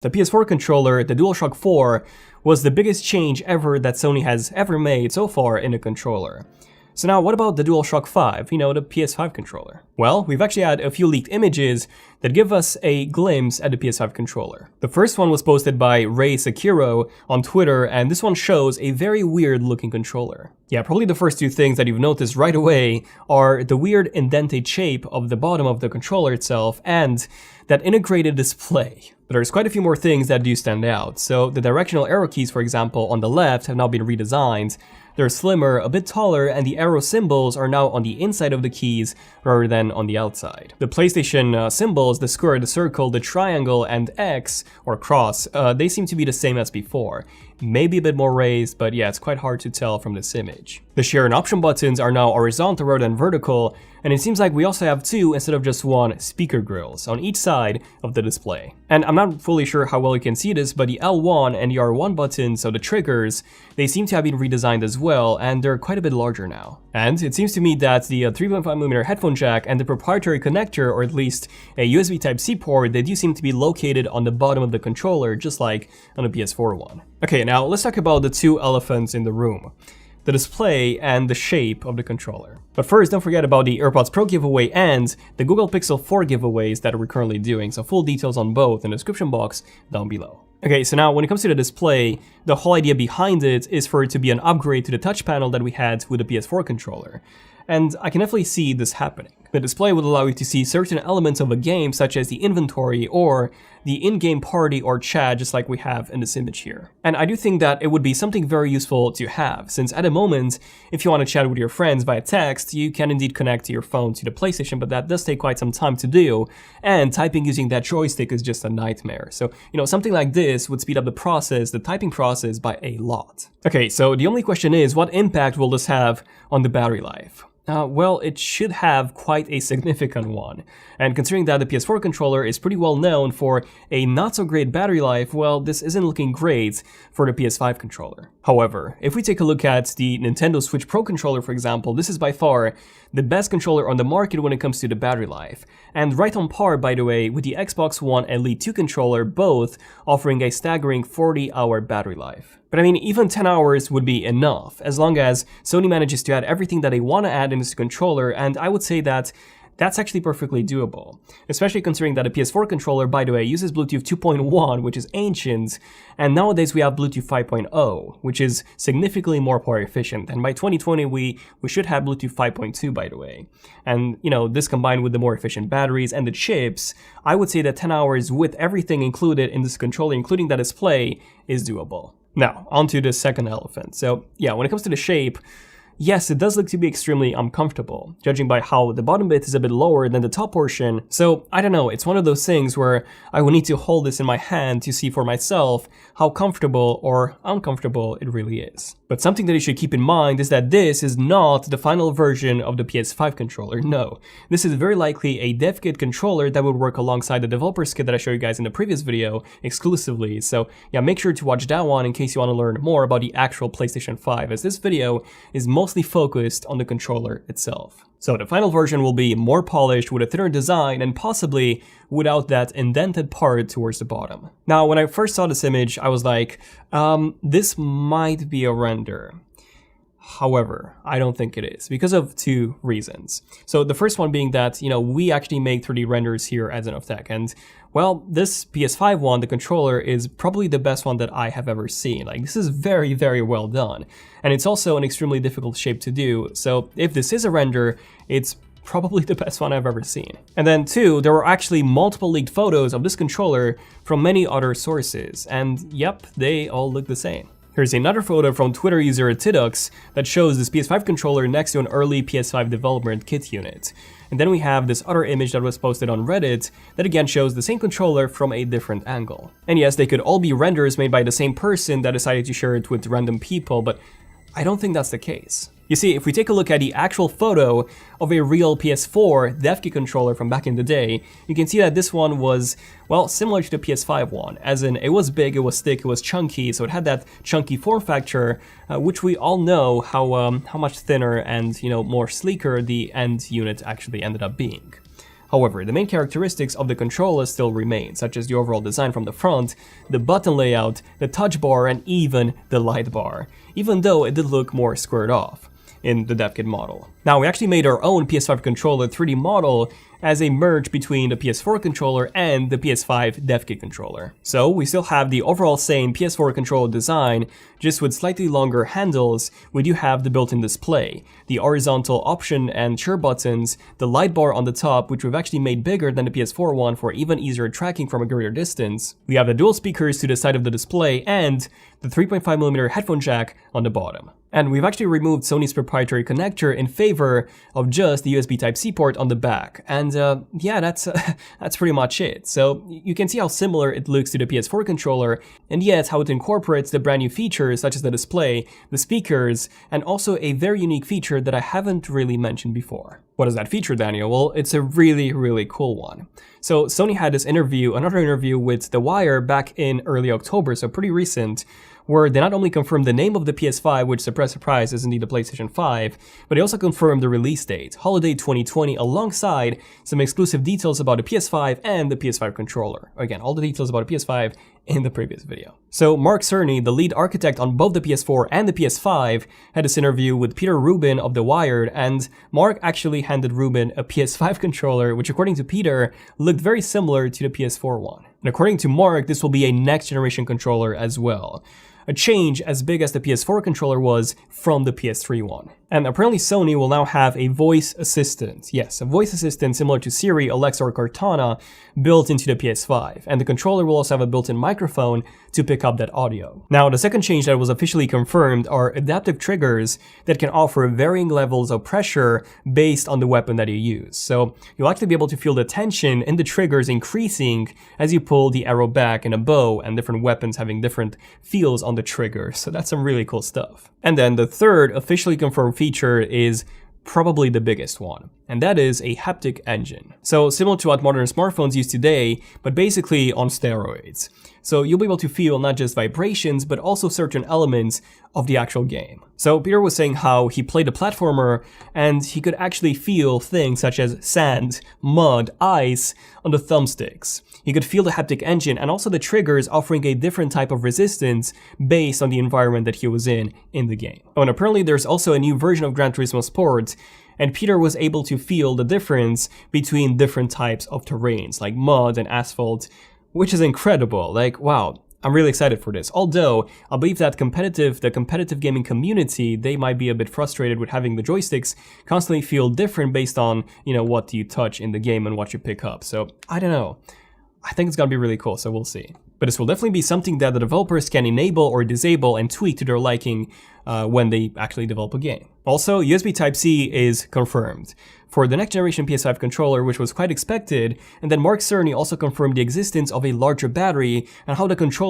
The PS4 controller, the DualShock 4, was the biggest change ever that Sony has ever made so far in a controller. So now what about the DualShock 5, the PS5 controller? Well, we've actually had a few leaked images that give us a glimpse at the PS5 controller. The first one was posted by Ray Sekiro on Twitter, and this one shows a very weird looking controller. Yeah, probably the first two things that you've noticed right away are the weird indented shape of the bottom of the controller itself and that integrated display. But there's quite a few more things that do stand out. So the directional arrow keys, for example, on the left have now been redesigned. They're slimmer, a bit taller, and the arrow symbols are now on the inside of the keys rather than on the outside. The PlayStation symbols, the square, the circle, the triangle, and X, or cross, they seem to be the same as before. Maybe a bit more raised, but yeah, it's quite hard to tell from this image. The share and option buttons are now horizontal rather than vertical, and it seems like we also have two instead of just one speaker grills on each side of the display. And I'm not fully sure how well you can see this, but the L1 and the R1 buttons, so the triggers, they seem to have been redesigned as well, and they're quite a bit larger now. And it seems to me that the 3.5mm headphone jack and the proprietary connector, or at least a USB Type-C port, they do seem to be located on the bottom of the controller, just like on the PS4 one. Okay, now let's talk about the two elephants in the room: the display and the shape of the controller. But first, don't forget about the AirPods Pro giveaway and the Google Pixel 4 giveaways that we're currently doing, so full details on both in the description box down below. Okay, so now when it comes to the display, the whole idea behind it is for it to be an upgrade to the touch panel that we had with the PS4 controller. And I can definitely see this happening. The display would allow you to see certain elements of a game, such as the inventory or the in-game party or chat, just like we have in this image here. And I do think that it would be something very useful to have, since at the moment, if you want to chat with your friends via text, you can indeed connect your phone to the PlayStation, but that does take quite some time to do, and typing using that joystick is just a nightmare. So, something like this would speed up the typing process by a lot. Okay, so the only question is, what impact will this have on the battery life? Well, it should have quite a significant one, and considering that the PS4 controller is pretty well known for a not so great battery life, well, this isn't looking great for the PS5 controller. However, if we take a look at the Nintendo Switch Pro controller, for example, this is by far the best controller on the market when it comes to the battery life, and right on par, by the way, with the Xbox One Elite 2 controller, both offering a staggering 40-hour battery life. But I mean, even 10 hours would be enough, as long as Sony manages to add everything that they want to add in this controller, and I would say that that's actually perfectly doable, especially considering that a PS4 controller, by the way, uses Bluetooth 2.1, which is ancient, and nowadays we have Bluetooth 5.0, which is significantly more power efficient, and by 2020 we should have Bluetooth 5.2, by the way. And, this combined with the more efficient batteries and the chips, I would say that 10 hours with everything included in this controller, including the display, is doable. Now, onto the second elephant. So yeah, when it comes to the shape, yes, it does look to be extremely uncomfortable, judging by how the bottom bit is a bit lower than the top portion. So I don't know, it's one of those things where I will need to hold this in my hand to see for myself how comfortable or uncomfortable it really is. But something that you should keep in mind is that this is not the final version of the PS5 controller, no. This is very likely a dev kit controller that would work alongside the developer's kit that I showed you guys in the previous video exclusively. So yeah, make sure to watch that one in case you want to learn more about the actual PlayStation 5, as this video is mostly focused on the controller itself. So the final version will be more polished with a thinner design and possibly without that indented part towards the bottom. Now, when I first saw this image, I was like, this might be a render. However, I don't think it is, because of two reasons. So the first one being that, we actually make 3D renders here at Xenotech, and well, this PS5 one, the controller, is probably the best one that I have ever seen. Like, this is very, very well done. And it's also an extremely difficult shape to do, so if this is a render, it's probably the best one I've ever seen. And then two, there were actually multiple leaked photos of this controller from many other sources, and yep, they all look the same. Here's another photo from Twitter user Tidux that shows this PS5 controller next to an early PS5 development kit unit. And then we have this other image that was posted on Reddit that again shows the same controller from a different angle. And yes, they could all be renders made by the same person that decided to share it with random people, but I don't think that's the case. You see, if we take a look at the actual photo of a real PS4 dev kit controller from back in the day, you can see that this one was, well, similar to the PS5 one, as in it was big, it was thick, it was chunky, so it had that chunky form factor, which we all know how much thinner and, more sleeker the end unit actually ended up being. However, the main characteristics of the controller still remain, such as the overall design from the front, the button layout, the touch bar, and even the light bar, even though it did look more squared off in the dev kit model. Now, we actually made our own PS5 controller 3D model as a merge between the PS4 controller and the PS5 dev kit controller. So we still have the overall same PS4 controller design, just with slightly longer handles. We do have the built-in display, the horizontal option and share buttons, the light bar on the top, which we've actually made bigger than the PS4 one for even easier tracking from a greater distance. We have the dual speakers to the side of the display and the 3.5mm headphone jack on the bottom. And we've actually removed Sony's proprietary connector in favor of just the USB Type-C port on the back. And yeah, that's pretty much it. So you can see how similar it looks to the PS4 controller, and yet how it incorporates the brand new features such as the display, the speakers, and also a very unique feature that I haven't really mentioned before. What is that feature, Daniel? Well, it's a really, really cool one. So Sony had this interview, another interview with The Wire back in early October, so pretty recent, where they not only confirmed the name of the PS5, which, surprise, surprise, is indeed the PlayStation 5, but they also confirmed the release date, holiday 2020, alongside some exclusive details about the PS5 and the PS5 controller. Again, all the details about the PS5 in the previous video. So Mark Cerny, the lead architect on both the PS4 and the PS5, had this interview with Peter Rubin of The Wired, and Mark actually handed Rubin a PS5 controller, which according to Peter, looked very similar to the PS4 one. And according to Mark, this will be a next generation controller as well. A change as big as the PS4 controller was from the PS3 one. And apparently Sony will now have a voice assistant. Yes, a voice assistant similar to Siri, Alexa, or Cortana built into the PS5. And the controller will also have a built-in microphone to pick up that audio. Now, the second change that was officially confirmed are adaptive triggers that can offer varying levels of pressure based on the weapon that you use. So you'll actually be able to feel the tension in the triggers increasing as you pull the arrow back in a bow, and different weapons having different feels on the trigger. So that's some really cool stuff. And then the third officially confirmed feature is probably the biggest one, and that is a haptic engine. So similar to what modern smartphones use today, but basically on steroids. So you'll be able to feel not just vibrations, but also certain elements of the actual game. So Peter was saying how he played a platformer and he could actually feel things such as sand, mud, ice on the thumbsticks. He could feel the haptic engine and also the triggers offering a different type of resistance based on the environment that he was in the game. Oh, and apparently there's also a new version of Gran Turismo Sport, and Peter was able to feel the difference between different types of terrains like mud and asphalt, which is incredible. Like, wow, I'm really excited for this. Although I believe that the competitive gaming community, they might be a bit frustrated with having the joysticks constantly feel different based on, what you touch in the game and what you pick up. So I don't know. I think it's gonna be really cool, so we'll see. But this will definitely be something that the developers can enable or disable and tweak to their liking when they actually develop a game. Also, USB Type-C is confirmed for the next generation PS5 controller, which was quite expected, and then Mark Cerny also confirmed the existence of a larger battery and how the controller